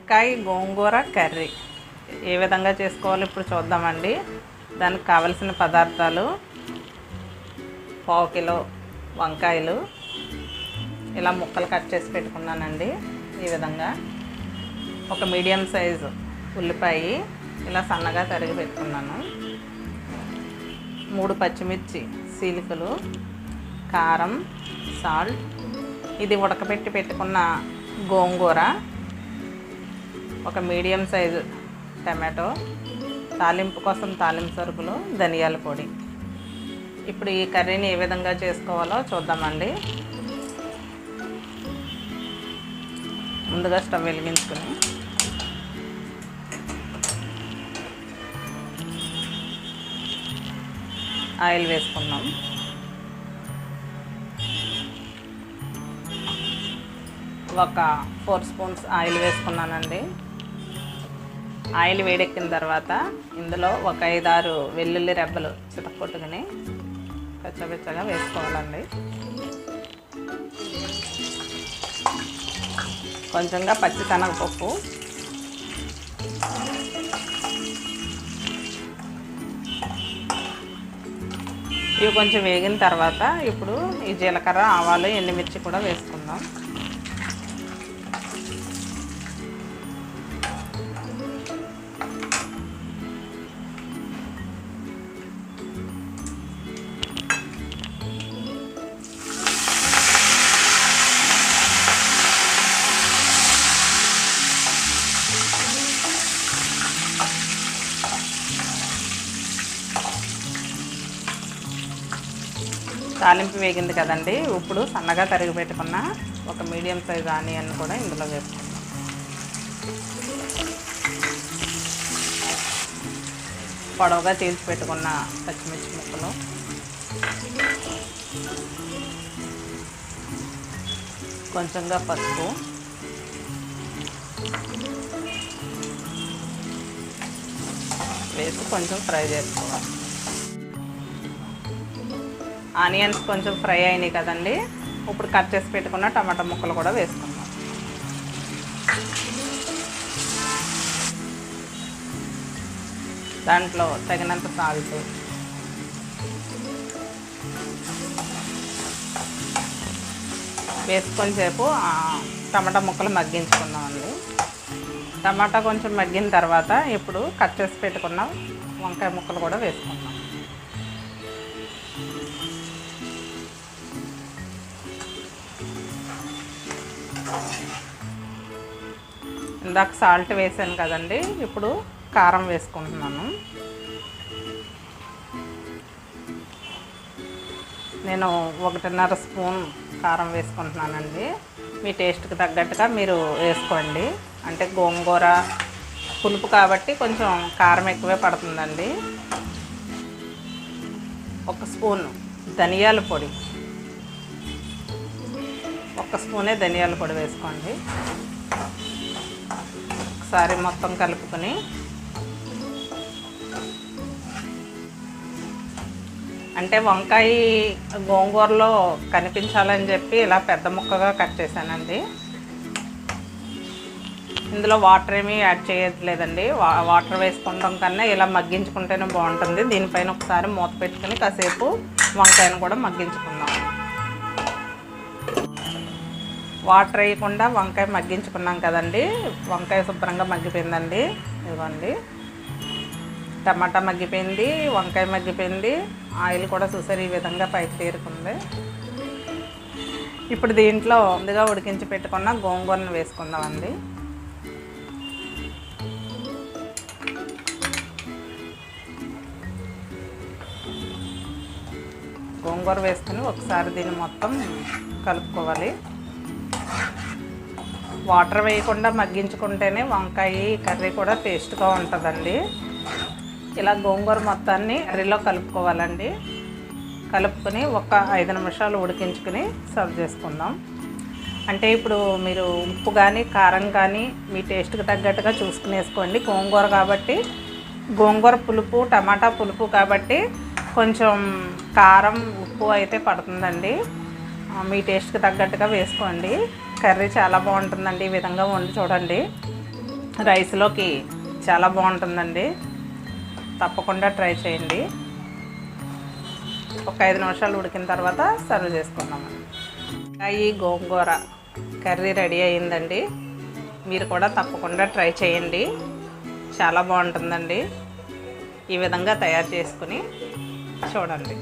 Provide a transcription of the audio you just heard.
వంకాయ గోంగూర కర్రీ ఏ విధంగా చేసుకోవాలో ఇప్పుడు చూద్దామండి. దానికి కావలసిన పదార్థాలు: పావు కిలో వంకాయలు ఇలా ముక్కలు కట్ చేసి పెట్టుకున్నానండి. ఈ విధంగా ఒక మీడియం సైజు ఉల్లిపాయ ఇలా సన్నగా తరిగి పెట్టుకున్నాను. 3 పచ్చిమిర్చి చీలికలు, కారం, సాల్ట్, ఇది ఉడకబెట్టి పెట్టుకున్న గోంగూర, ఒక మీడియం సైజు టమాటో, తాలింపు కోసం తాలింపు సరుకులు, ధనియాల పొడి. ఇప్పుడు ఈ కర్రీని ఏ విధంగా చేసుకోవాలో చూద్దామండి. ముందుగా స్టవ్ వెలిగించుకుని ఆయిల్ వేసుకున్నాం. ఒక 4 స్పూన్స్ ఆయిల్ వేసుకున్నానండి. ఆయిల్ వేడెక్కిన తర్వాత ఇందులో ఒక 5-6 వెల్లుల్లి రెబ్బలు చితక్కొట్టుకుని పచ్చగా వేసుకోవాలండి. కొంచెంగా పచ్చిశనగపప్పు, ఇవి కొంచెం వేగిన తర్వాత ఇప్పుడు ఈ జీలకర్ర, ఆవాలు, ఎండుమిర్చి కూడా వేసుకుందాం. తాలింపు వేగింది కదండి. ఇప్పుడు సన్నగా తరిగి పెట్టుకున్న ఒక మీడియం సైజ్ ఆనియన్ కూడా ఇందులో వేసుకుందాం. పొడవుగా చీల్చి పెట్టుకున్న పచ్చిమిర్చి ముక్కలు, కొంచెంగా పసుపు, వేసి కొంచెం ఫ్రై చేసుకోవాలి. ఆనియన్స్ కొంచెం ఫ్రై అయినాయి కదండి. ఇప్పుడు కట్ చేసి పెట్టుకున్న టమాటా ముక్కలు కూడా వేసుకుందాం. దాంట్లో తగినంత సాల్ట్, వేసుకొని సేపు టమాటా ముక్కలు మగ్గించుకుందామండి. టమాటా కొంచెం మగ్గిన తర్వాత ఇప్పుడు కట్ చేసి పెట్టుకున్న వంకాయ ముక్కలు కూడా వేసుకుందాం. ఇందాక సాల్ట్ వేసాను కదండి. ఇప్పుడు కారం వేసుకుంటున్నాను. నేను 1.5 స్పూన్ కారం వేసుకుంటున్నానండి. మీ టేస్ట్కి తగ్గట్టుగా మీరు వేసుకోండి. అంటే గోంగూర పులుపు కాబట్టి కొంచెం కారం ఎక్కువే పడుతుందండి. 1 స్పూన్ ధనియాల పొడి, 1 స్పూనే ధనియాల పొడి వేసుకోండి. ఒకసారి మొత్తం కలుపుకొని అంటే వంకాయ గోంగూరలో కనిపించాలని చెప్పి ఇలా పెద్ద ముక్కగా కట్ చేశానండి. ఇందులో వాటర్ ఏమీ యాడ్ చేయట్లేదండి. వాటర్ వేసుకోవడం కన్నా ఇలా మగ్గించుకుంటేనే బాగుంటుంది. దీనిపైన ఒకసారి మూత పెట్టుకుని కాసేపు వంకాయను కూడా మగ్గించుకుందాం. వాటర్ వేయకుండా వంకాయ మగ్గించుకున్నాం కదండి. వంకాయ శుభ్రంగా మగ్గిపోయిందండి. ఇదిగోండి, టమాటా మగ్గిపోయింది, వంకాయ మగ్గిపోయింది, ఆయిల్ కూడా చూసారు ఈ విధంగా పైకి తేరుకుంది. ఇప్పుడు దీంట్లో ముందుగా ఉడికించి పెట్టుకున్న గోంగూరను వేసుకుందామండి. గోంగూర వేసుకుని ఒకసారి దీన్ని మొత్తం కలుపుకోవాలి. వాటర్ వేయకుండా మగ్గించుకుంటేనే వంకాయ కర్రీ కూడా టేస్ట్గా ఉంటుందండి. ఇలా గోంగూర మొత్తాన్ని కర్రీలో కలుపుకోవాలండి. కలుపుకొని ఒక 5 నిమిషాలు ఉడికించుకుని సర్వ్ చేసుకుందాం. అంటే ఇప్పుడు మీరు ఉప్పు కానీ కారం కానీ మీ టేస్ట్కి తగ్గట్టుగా చూసుకుని వేసుకోండి. గోంగూర కాబట్టి, గోంగూర పులుపు, టమాటా పులుపు కాబట్టి కొంచెం కారం, ఉప్పు అయితే పడుతుందండి. మీ టేస్ట్కి తగ్గట్టుగా వేసుకోండి. కర్రీ చాలా బాగుంటుందండి. ఈ విధంగా వండి చూడండి. రైస్లోకి చాలా బాగుంటుందండి. తప్పకుండా ట్రై చేయండి. ఒక 5 నిమిషాలు ఉడికిన తర్వాత సర్వ్ చేసుకుందామండి. ఈ గోంగూర కర్రీ రెడీ అయ్యిందండి. మీరు కూడా తప్పకుండా ట్రై చేయండి. చాలా బాగుంటుందండి. ఈ విధంగా తయారు చేసుకుని చూడండి.